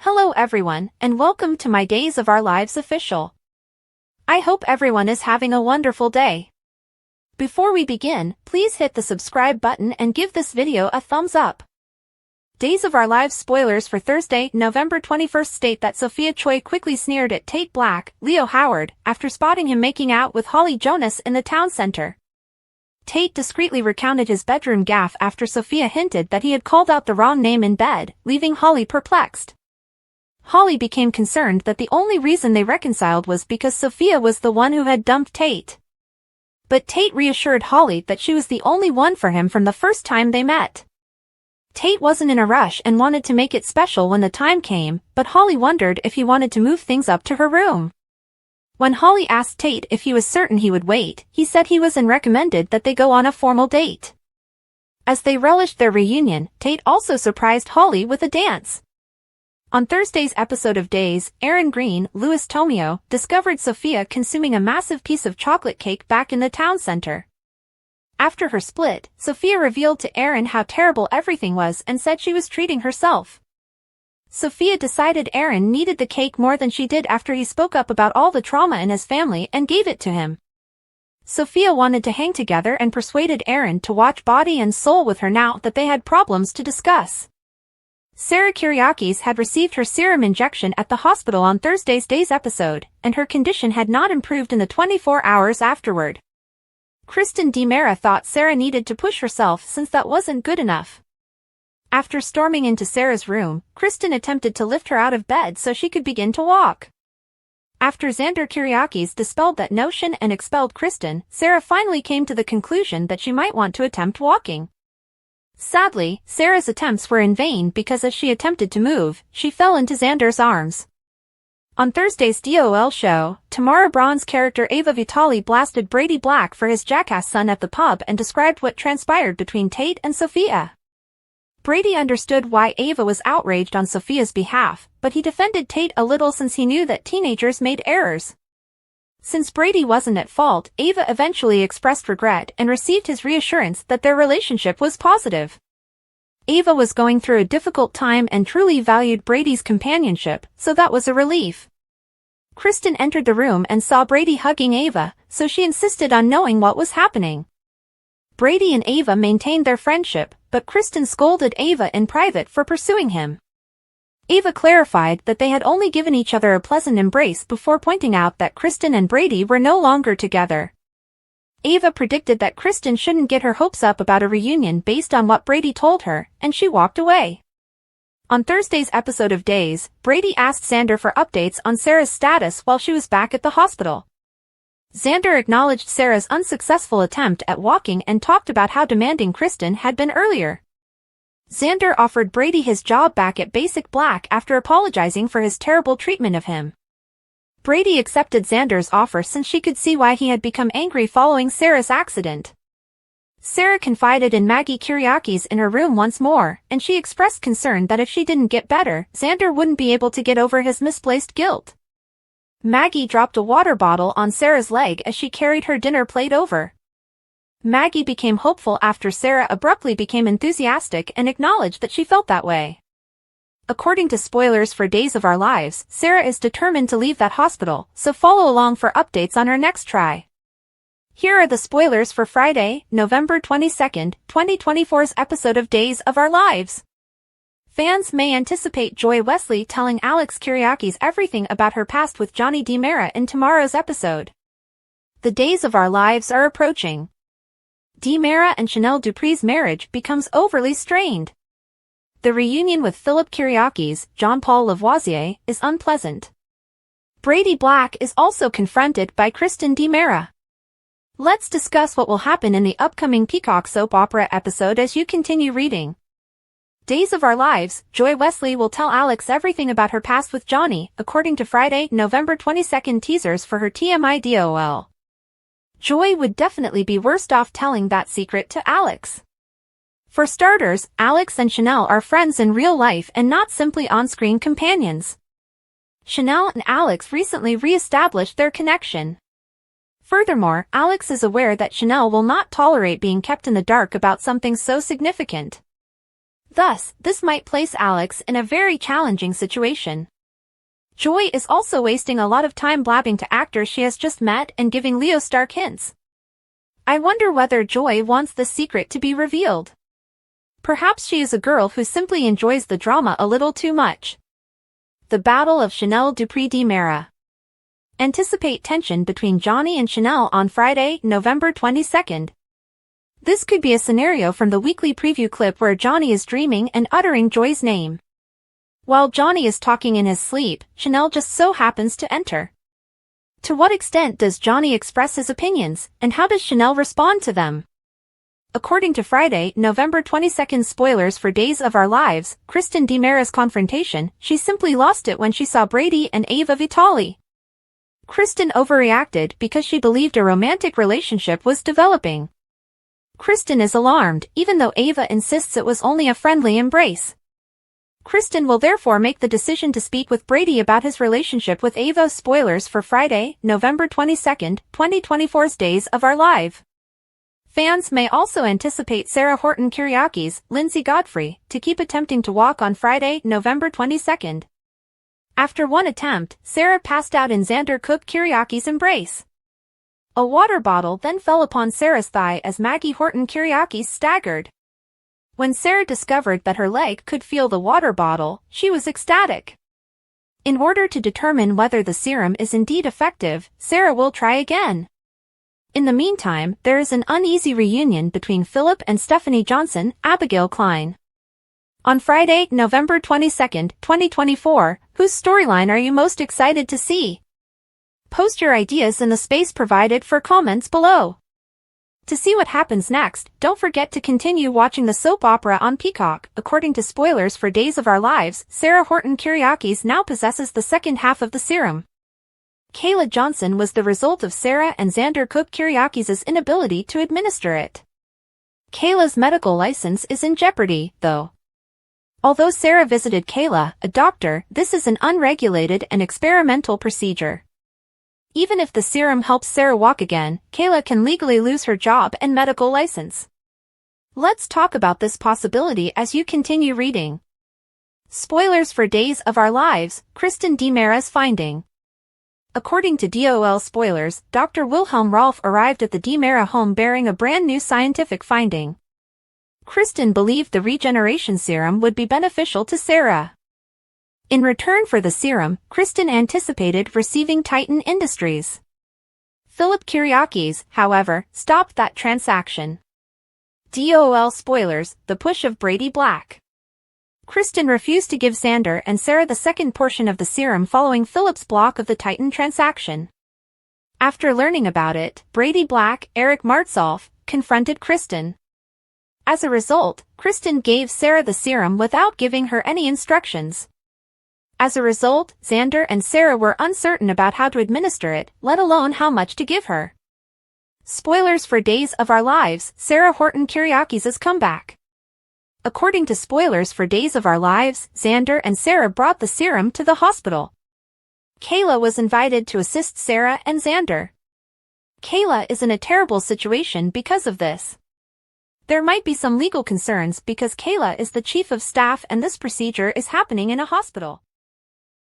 Hello everyone, and welcome to my Days of Our Lives official. I hope everyone is having a wonderful day. Before we begin, please hit the subscribe button and give this video a thumbs up. Days of Our Lives spoilers for Thursday, November 21st state that Sophia Choi quickly sneered at Tate Black, Leo Howard, after spotting him making out with Holly Jonas in the town center. Tate discreetly recounted his bedroom gaffe after Sophia hinted that he had called out the wrong name in bed, leaving Holly perplexed. Holly became concerned that the only reason they reconciled was because Sophia was the one who had dumped Tate. But Tate reassured Holly that she was the only one for him from the first time they met. Tate wasn't in a rush and wanted to make it special when the time came, but Holly wondered if he wanted to move things up to her room. When Holly asked Tate if he was certain he would wait, he said he was and recommended that they go on a formal date. As they relished their reunion, Tate also surprised Holly with a dance. On Thursday's episode of Days, Aaron Green, Louis Tomeo, discovered Sophia consuming a massive piece of chocolate cake back in the town center. After her split, Sophia revealed to Aaron how terrible everything was and said she was treating herself. Sophia decided Aaron needed the cake more than she did after he spoke up about all the trauma in his family and gave it to him. Sophia wanted to hang together and persuaded Aaron to watch Body and Soul with her now that they had problems to discuss. Sarah Kyriakis had received her serum injection at the hospital on Thursday's Days episode, and her condition had not improved in the 24 hours afterward. Kristen DiMera thought Sarah needed to push herself since that wasn't good enough. After storming into Sarah's room, Kristen attempted to lift her out of bed so she could begin to walk. After Xander Kyriakis dispelled that notion and expelled Kristen, Sarah finally came to the conclusion that she might want to attempt walking. Sadly, Sarah's attempts were in vain because as she attempted to move, she fell into Xander's arms. On Thursday's DOL show, Tamara Braun's character Ava Vitali blasted Brady Black for his jackass son at the pub and described what transpired between Tate and Sophia. Brady understood why Ava was outraged on Sophia's behalf, but he defended Tate a little since he knew that teenagers made errors. Since Brady wasn't at fault, Ava eventually expressed regret and received his reassurance that their relationship was positive. Ava was going through a difficult time and truly valued Brady's companionship, so that was a relief. Kristen entered the room and saw Brady hugging Ava, so she insisted on knowing what was happening. Brady and Ava maintained their friendship, but Kristen scolded Ava in private for pursuing him. Ava clarified that they had only given each other a pleasant embrace before pointing out that Kristen and Brady were no longer together. Ava predicted that Kristen shouldn't get her hopes up about a reunion based on what Brady told her, and she walked away. On Thursday's episode of Days, Brady asked Xander for updates on Sarah's status while she was back at the hospital. Xander acknowledged Sarah's unsuccessful attempt at walking and talked about how demanding Kristen had been earlier. Xander offered Brady his job back at Basic Black after apologizing for his terrible treatment of him. Brady accepted Xander's offer since she could see why he had become angry following Sarah's accident. Sarah confided in Maggie Kyriakis in her room once more, and she expressed concern that if she didn't get better, Xander wouldn't be able to get over his misplaced guilt. Maggie dropped a water bottle on Sarah's leg as she carried her dinner plate over. Maggie became hopeful after Sarah abruptly became enthusiastic and acknowledged that she felt that way. According to spoilers for Days of Our Lives, Sarah is determined to leave that hospital, so follow along for updates on her next try. Here are the spoilers for Friday, November 22nd, 2024's episode of Days of Our Lives. Fans may anticipate Joy Wesley telling Alex Kyriakis everything about her past with Johnny DiMera in tomorrow's episode. The Days of Our Lives are approaching. DiMera and Chanel Dupree's marriage becomes overly strained. The reunion with Philip Kyriakis, Jean-Paul Lavoisier, is unpleasant. Brady Black is also confronted by Kristen DiMera. Let's discuss what will happen in the upcoming Peacock soap opera episode as you continue reading. Days of Our Lives, Joy Wesley will tell Alex everything about her past with Johnny, according to Friday, November 22nd teasers for her TMI DOL. Joy would definitely be worst off telling that secret to Alex. For starters, Alex and Chanel are friends in real life and not simply on-screen companions. Chanel and Alex recently re-established their connection. Furthermore, Alex is aware that Chanel will not tolerate being kept in the dark about something so significant. Thus, this might place Alex in a very challenging situation. Joy is also wasting a lot of time blabbing to actors she has just met and giving Leo stark hints. I wonder whether Joy wants the secret to be revealed. Perhaps she is a girl who simply enjoys the drama a little too much. The Battle of Chanel Dupree de Mera. Anticipate tension between Johnny and Chanel on Friday, November 22nd. This could be a scenario from the weekly preview clip where Johnny is dreaming and uttering Joy's name. While Johnny is talking in his sleep, Chanel just so happens to enter. To what extent does Johnny express his opinions, and how does Chanel respond to them? According to Friday, November 22nd spoilers for Days of Our Lives, Kristen DiMera's confrontation, she simply lost it when she saw Brady and Ava Vitali. Kristen overreacted because she believed a romantic relationship was developing. Kristen is alarmed, even though Ava insists it was only a friendly embrace. Kristen will therefore make the decision to speak with Brady about his relationship with Ava. Spoilers for Friday, November 22nd, 2024's Days of Our Lives. Fans may also anticipate Sarah Horton Kiriaki's Lindsay Godfrey to keep attempting to walk on Friday, November 22nd. After one attempt, Sarah passed out in Xander Cook Kiriaki's embrace. A water bottle then fell upon Sarah's thigh as Maggie Horton Kiriaki staggered. When Sarah discovered that her leg could feel the water bottle, she was ecstatic. In order to determine whether the serum is indeed effective, Sarah will try again. In the meantime, there is an uneasy reunion between Philip and Stephanie Johnson, Abigail Klein. On Friday, November 22nd, 2024, whose storyline are you most excited to see? Post your ideas in the space provided for comments below. To see what happens next, don't forget to continue watching the soap opera on Peacock. According to spoilers for Days of Our Lives, Sarah Horton Kiriakis now possesses the second half of the serum. Kayla Johnson was the result of Sarah and Xander Cook Kiriakis' inability to administer it. Kayla's medical license is in jeopardy, though. Although Sarah visited Kayla, a doctor, this is an unregulated and experimental procedure. Even if the serum helps Sarah walk again, Kayla can legally lose her job and medical license. Let's talk about this possibility as you continue reading. Spoilers for Days of Our Lives, Kristen DiMera's finding. According to DOL spoilers, Dr. Wilhelm Rolf arrived at the DiMera home bearing a brand new scientific finding. Kristen believed the regeneration serum would be beneficial to Sarah. In return for the serum, Kristen anticipated receiving Titan Industries. Philip Kiriakis, however, stopped that transaction. DOL spoilers, the push of Brady Black. Kristen refused to give Xander and Sarah the second portion of the serum following Philip's block of the Titan transaction. After learning about it, Brady Black, Eric Martsolf, confronted Kristen. As a result, Kristen gave Sarah the serum without giving her any instructions. As a result, Xander and Sarah were uncertain about how to administer it, let alone how much to give her. Spoilers for Days of Our Lives, Sarah Horton Kiriakis' comeback. According to spoilers for Days of Our Lives, Xander and Sarah brought the serum to the hospital. Kayla was invited to assist Sarah and Xander. Kayla is in a terrible situation because of this. There might be some legal concerns because Kayla is the chief of staff and this procedure is happening in a hospital.